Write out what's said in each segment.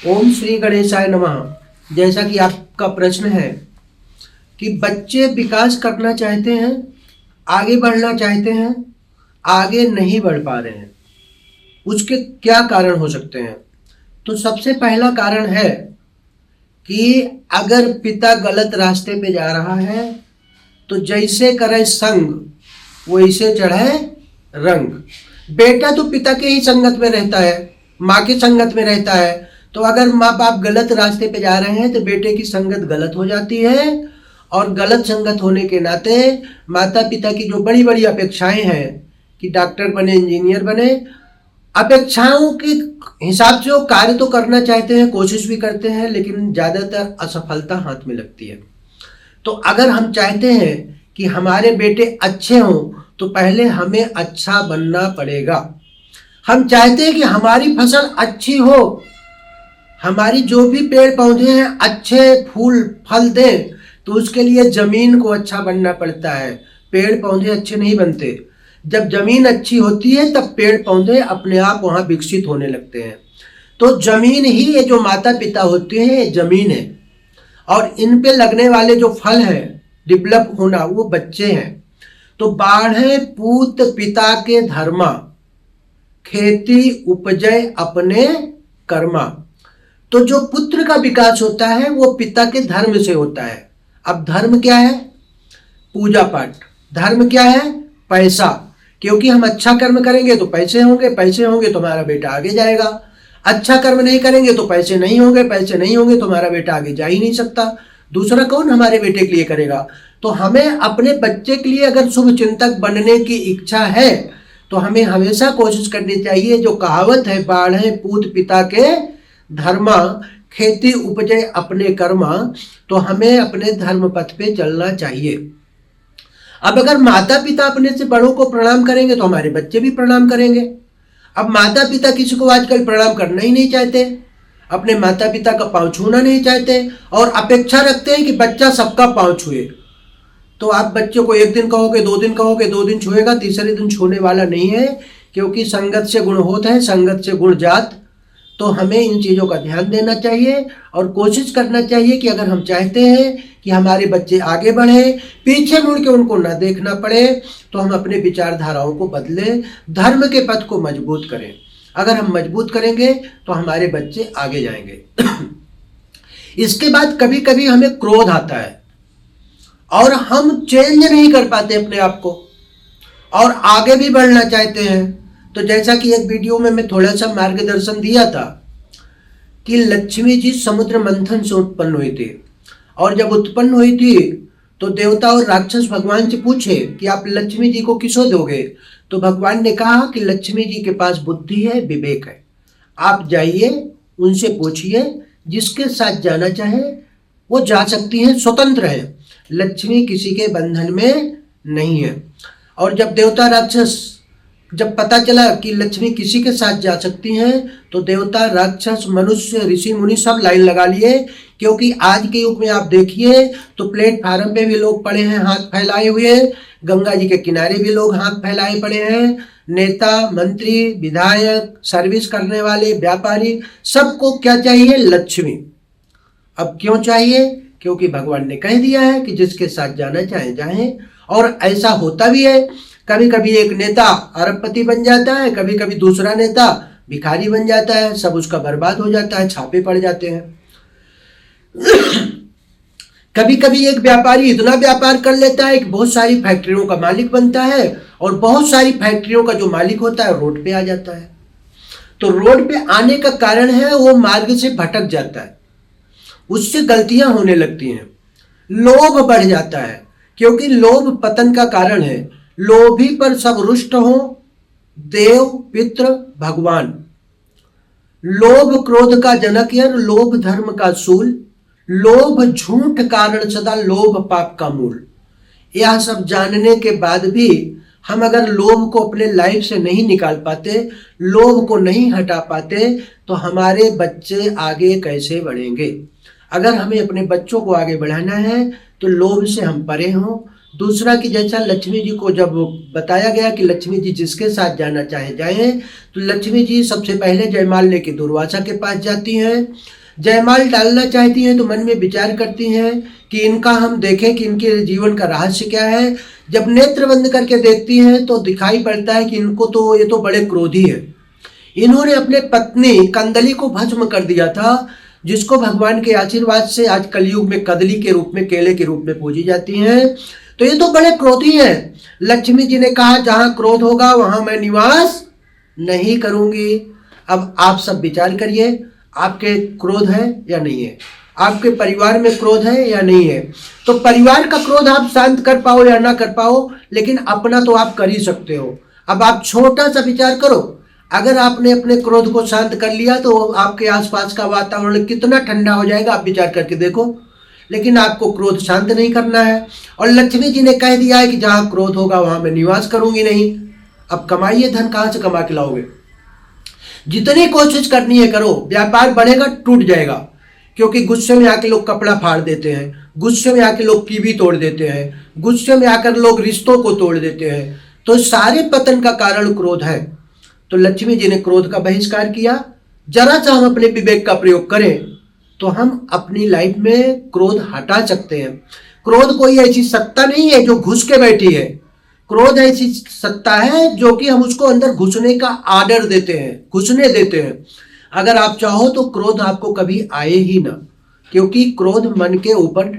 ओम श्री गणेशाय नमः। जैसा कि आपका प्रश्न है कि बच्चे विकास करना चाहते हैं, आगे बढ़ना चाहते हैं, आगे नहीं बढ़ पा रहे हैं, उसके क्या कारण हो सकते हैं। तो सबसे पहला कारण है कि अगर पिता गलत रास्ते पे जा रहा है तो जैसे करे संग वैसे चढ़े रंग। बेटा तो पिता के ही संगत में रहता है, माँ की संगत में रहता है। तो अगर माँ बाप गलत रास्ते पे जा रहे हैं तो बेटे की संगत गलत हो जाती है, और गलत संगत होने के नाते माता पिता की जो बड़ी बड़ी अपेक्षाएं हैं कि डॉक्टर बने, इंजीनियर बने, अपेक्षाओं के हिसाब से वो कार्य तो करना चाहते हैं, कोशिश भी करते हैं, लेकिन ज़्यादातर असफलता हाथ में लगती है। तो अगर हम चाहते हैं कि हमारे बेटे अच्छे हों तो पहले हमें अच्छा बनना पड़ेगा। हम चाहते हैं कि हमारी फसल अच्छी हो, हमारी जो भी पेड़ पौधे हैं अच्छे फूल फल दें, तो उसके लिए जमीन को अच्छा बनना पड़ता है। पेड़ पौधे अच्छे नहीं बनते। जब जमीन अच्छी होती है तब पेड़ पौधे अपने आप वहाँ विकसित होने लगते हैं। तो जमीन ही ये जो माता पिता होते हैं, जमीन है, और इन पे लगने वाले जो फल हैं डेवलप होना, वो बच्चे हैं। तो बाढ़े पूत पिता के धर्मा, खेती उपजय अपने कर्मा। तो जो पुत्र का विकास होता है वो पिता के धर्म से होता है। अब धर्म क्या है? पूजा पाठ। धर्म क्या है? पैसा। क्योंकि हम अच्छा कर्म करेंगे तो पैसे होंगे, पैसे होंगे तो हमारा बेटा आगे जाएगा। अच्छा कर्म नहीं करेंगे तो पैसे नहीं होंगे, पैसे नहीं होंगे तो हमारा बेटा आगे जा ही नहीं सकता। दूसरा कौन हमारे बेटे के लिए करेगा? तो हमें अपने बच्चे के लिए अगर शुभ चिंतक बनने की इच्छा है तो हमें हमेशा कोशिश करनी चाहिए, जो कहावत है, बाढ़े पूत पिता के धर्मा, खेती उपजे अपने कर्मा, तो हमें अपने धर्म पथ पे चलना चाहिए। अब अगर माता पिता अपने से बड़ों को प्रणाम करेंगे तो हमारे बच्चे भी प्रणाम करेंगे। अब माता पिता किसी को आजकल प्रणाम करना ही नहीं चाहते, अपने माता पिता का पांव छूना नहीं चाहते, और अपेक्षा रखते हैं कि बच्चा सबका पांव छुए। तो आप बच्चे को एक दिन कहोगे, 2 दिन कहोगे, 2 दिन छुएगा, तीसरे दिन छूने वाला नहीं है, क्योंकि संगत से गुण होता है, संगत से गुण जात। तो हमें इन चीज़ों का ध्यान देना चाहिए और कोशिश करना चाहिए कि अगर हम चाहते हैं कि हमारे बच्चे आगे बढ़ें, पीछे मुड़ के उनको ना देखना पड़े, तो हम अपने विचारधाराओं को बदलें, धर्म के पथ को मजबूत करें। अगर हम मजबूत करेंगे तो हमारे बच्चे आगे जाएंगे। इसके बाद कभी कभी हमें क्रोध आता है और हम चेंज नहीं कर पाते अपने आप को, और आगे भी बढ़ना चाहते हैं। तो जैसा कि एक वीडियो में मैं थोड़ा सा मार्गदर्शन दिया था कि लक्ष्मी जी समुद्र मंथन से उत्पन्न हुई थी, और जब उत्पन्न हुई थी तो देवता और राक्षस भगवान से पूछे कि आप लक्ष्मी जी को किसको दोगे? तो भगवान ने कहा कि लक्ष्मी जी के पास बुद्धि है, विवेक है, आप जाइए, उनसे पूछिए, जिसके साथ जाना चाहे वो जा सकती हैं, स्वतंत्र है, लक्ष्मी किसी के बंधन में नहीं है। और जब देवता राक्षस जब पता चला कि लक्ष्मी किसी के साथ जा सकती हैं, तो देवता राक्षस मनुष्य ऋषि मुनि सब लाइन लगा लिए, क्योंकि आज के युग में आप देखिए तो प्लेटफार्म पे भी लोग पड़े हैं हाथ फैलाए हुए, गंगा जी के किनारे भी लोग हाथ फैलाए पड़े हैं, नेता मंत्री विधायक सर्विस करने वाले व्यापारी, सबको क्या चाहिए? लक्ष्मी। अब क्यों चाहिए? क्योंकि भगवान ने कह दिया है कि जिसके साथ जाना चाहे जाएं, और ऐसा होता भी है। कभी कभी एक नेता अरबपति बन जाता है, कभी कभी दूसरा नेता भिखारी बन जाता है, सब उसका बर्बाद हो जाता है, छापे पड़ जाते हैं। कभी कभी एक व्यापारी इतना व्यापार कर लेता है कि बहुत सारी फैक्ट्रियों का मालिक बनता है, और बहुत सारी फैक्ट्रियों का जो मालिक होता है रोड पे आ जाता है। तो रोड पे आने का कारण है वो मार्ग से भटक जाता है, उससे गलतियां होने लगती हैं, लोभ बढ़ जाता है, क्योंकि लोभ पतन का कारण है। लोभी पर सब रुष्ट हो, देव पितृ भगवान। लोभ क्रोध का जनक यर, लोभ धर्म का सूल, लोभ झूठ कारण सदा, लोभ पाप का मूल। यह सब जानने के बाद भी हम अगर लोभ को अपने लाइफ से नहीं निकाल पाते, लोभ को नहीं हटा पाते, तो हमारे बच्चे आगे कैसे बढ़ेंगे? अगर हमें अपने बच्चों को आगे बढ़ाना है तो लोभ से हम परे हों, दूसरा कि जैसा लक्ष्मी जी को जब बताया गया कि लक्ष्मी जी जिसके साथ जाना चाहे जाएं, तो लक्ष्मी जी सबसे पहले जयमाल लेके दुर्वासा के पास जाती हैं। जयमाल डालना चाहती हैं तो मन में विचार करती हैं कि इनका हम देखें कि इनके जीवन का रहस्य क्या है। जब नेत्र बंद करके देखती हैं तो दिखाई पड़ता है कि इनको तो ये तो बड़े क्रोधी है। इन्होंने अपने पत्नी कंदली को भस्म कर दिया था, जिसको भगवान के आशीर्वाद से आज कलयुग में कदली के रूप में, केले के रूप में पूजी जाती हैं। तो ये तो बड़े क्रोधी हैं। लक्ष्मी जी ने कहा जहां क्रोध होगा वहां मैं निवास नहीं करूंगी। अब आप सब विचार करिए, आपके क्रोध है या नहीं है, आपके परिवार में क्रोध है या नहीं है। तो परिवार का क्रोध आप शांत कर पाओ या ना कर पाओ, लेकिन अपना तो आप कर ही सकते हो। अब आप छोटा सा विचार करो, अगर आपने अपने क्रोध को शांत कर लिया तो आपके आसपास का वातावरण कितना ठंडा हो जाएगा, आप विचार करके देखो। लेकिन आपको क्रोध शांत नहीं करना है, और लक्ष्मी जी ने कह दिया है कि जहां क्रोध होगा वहां मैं निवास करूंगी नहीं। अब कमाइए, धन कहां से कमा के लाओगे? जितनी कोशिश करनी है करो, व्यापार बढ़ेगा टूट जाएगा, क्योंकि गुस्से में आके लोग कपड़ा फाड़ देते हैं, गुस्से में आके लोग टीवी तोड़ देते हैं, गुस्से में आकर लोग रिश्तों को तोड़ देते हैं। तो सारे पतन का कारण क्रोध है। तो लक्ष्मी जी ने क्रोध का बहिष्कार किया। जरा सा हम अपने विवेक का प्रयोग करें तो हम अपनी लाइफ में क्रोध हटा सकते हैं। क्रोध कोई ऐसी सत्ता नहीं है जो घुस के बैठी है। क्रोध ऐसी सत्ता है जो कि हम उसको अंदर घुसने का आर्डर देते हैं, घुसने देते हैं। अगर आप चाहो तो क्रोध आपको कभी आए ही ना, क्योंकि क्रोध मन के ऊपर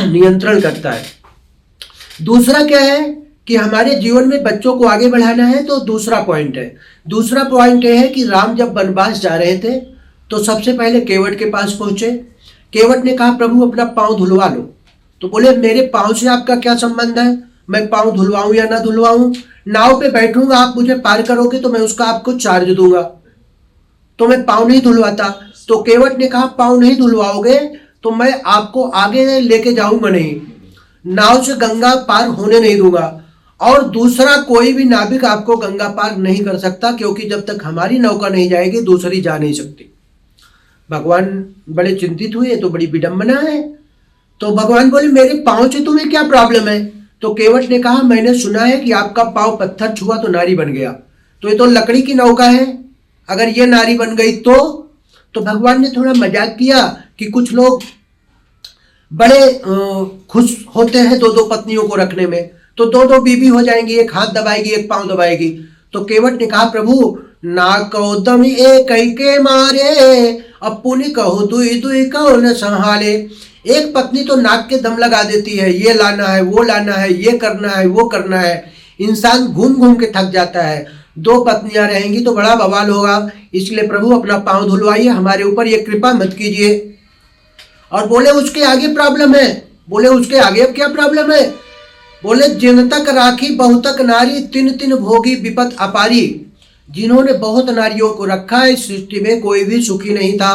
नियंत्रण करता है। दूसरा क्या है कि हमारे जीवन में बच्चों को आगे बढ़ाना है, तो दूसरा पॉइंट है। दूसरा पॉइंट यह है कि राम जब वनवास जा रहे थे तो सबसे पहले केवट के पास पहुंचे। केवट ने कहा प्रभु अपना पांव धुलवा लो। तो बोले मेरे पांव से आपका क्या संबंध है, मैं पांव धुलवाऊं या ना धुलवाऊं? नाव पे बैठूंगा, आप मुझे पार करोगे तो मैं उसका आपको चार्ज दूंगा, तो मैं पांव नहीं धुलवाता। तो केवट ने कहा पांव नहीं धुलवाओगे तो मैं आपको आगे लेके जाऊंगा नहीं, नाव से गंगा पार होने नहीं दूंगा, और दूसरा कोई भी नाविक आपको गंगा पार नहीं कर सकता, क्योंकि जब तक हमारी नौका नहीं जाएगी दूसरी जा नहीं सकती। भगवान बड़े चिंतित हुए, तो बड़ी विडंबना है। तो भगवान बोले मेरे पांव से तुम्हें क्या प्रॉब्लम है? तो केवट ने कहा मैंने सुना है कि आपका पांव पत्थर छुआ तो नारी बन गया, तो ये तो लकड़ी की नौका है, अगर ये नारी बन गई तो भगवान ने थोड़ा मजाक किया कि कुछ लोग बड़े खुश होते हैं दो दो पत्नियों को रखने में, तो दो दो बीबी हो जाएंगी, एक हाथ दबाएगी एक पांव दबाएगी। तो केवट ने कहा प्रभु ना कहो दम एक के मारे, अपुनि कहो दुई दुई कहो न संभाले। एक पत्नी तो नाक के दम लगा देती है, ये लाना है वो लाना है, ये करना है वो करना है, इंसान घूम घूम के थक जाता है। दो पत्नियां रहेंगी तो बड़ा बवाल होगा, इसलिए प्रभु अपना पांव धुलवाइए, हमारे ऊपर ये कृपा मत कीजिए। और बोले उसके आगे प्रॉब्लम है। बोले उसके आगे अब क्या प्रॉब्लम है? बोले जिन तक राखी बहुतक नारी, तिन तिन भोगी विपत अपारी। जिन्होंने बहुत नारियों को रखा, इस सृष्टि में कोई भी सुखी नहीं था।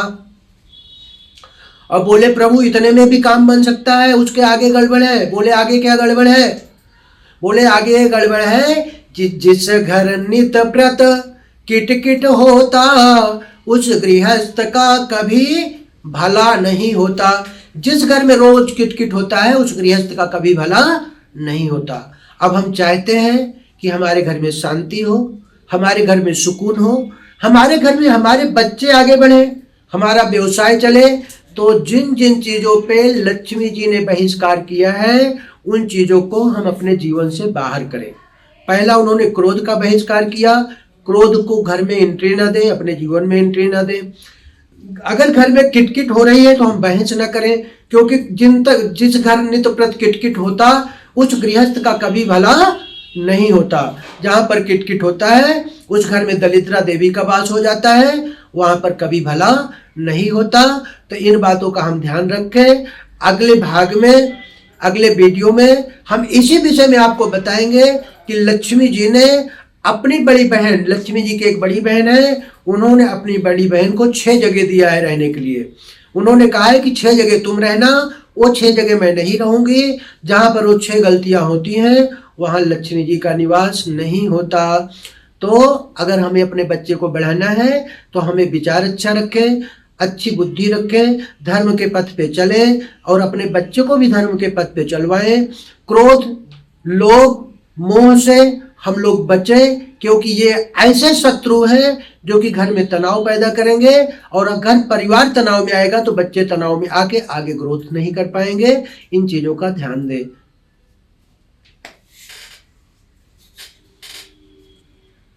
और बोले प्रभु इतने में भी काम बन सकता है, उसके आगे गड़बड़ है। बोले आगे क्या गड़बड़ है? बोले आगे गड़बड़ है जिस घर नित व्रत किट किट होता, उस गृहस्थ का कभी भला नहीं होता। जिस घर में रोज किट किट होता है उस गृहस्थ का कभी भला नहीं होता। अब हम चाहते हैं कि हमारे घर में शांति हो, हमारे घर में सुकून हो, हमारे घर में हमारे बच्चे आगे बढ़े, हमारा व्यवसाय चले। तो जिन जिन चीज़ों पे लक्ष्मी जी ने बहिष्कार किया है उन चीज़ों को हम अपने जीवन से बाहर करें। पहला उन्होंने क्रोध का बहिष्कार किया, क्रोध को घर में एंट्री ना दें, अपने जीवन में एंट्री ना दें। अगर घर में किटकिट हो रही है तो हम बहस न करें, क्योंकि जिस घर नित्य प्रति किटकिट होता उस गृहस्थ का कभी भला नहीं होता। जहां पर किटकिट होता है उस घर में दलिद्रा देवी का वास हो जाता है, वहां पर कभी भला नहीं होता। तो इन बातों का हम ध्यान रखें। अगले भाग में, अगले वीडियो में हम इसी विषय में आपको बताएंगे कि लक्ष्मी जी ने अपनी बड़ी बहन, लक्ष्मी जी की एक बड़ी बहन है, उन्होंने अपनी बड़ी बहन को 6 जगह दिया है रहने के लिए। उन्होंने कहा है कि 6 जगह तुम रहना, वो 6 जगह मैं नहीं रहूंगी। जहां पर वो 6 गलतियां होती हैं वहां लक्ष्मी जी का निवास नहीं होता। तो अगर हमें अपने बच्चे को बढ़ाना है तो हमें विचार अच्छा रखें, अच्छी बुद्धि रखें, धर्म के पथ पे चलें और अपने बच्चे को भी धर्म के पथ पे चलवाएं। क्रोध, लोभ, मोह से हम लोग बचें, क्योंकि ये ऐसे शत्रु हैं जो कि घर में तनाव पैदा करेंगे, और अगर परिवार तनाव में आएगा तो बच्चे तनाव में आके आगे ग्रोथ नहीं कर पाएंगे। इन चीज़ों का ध्यान दें।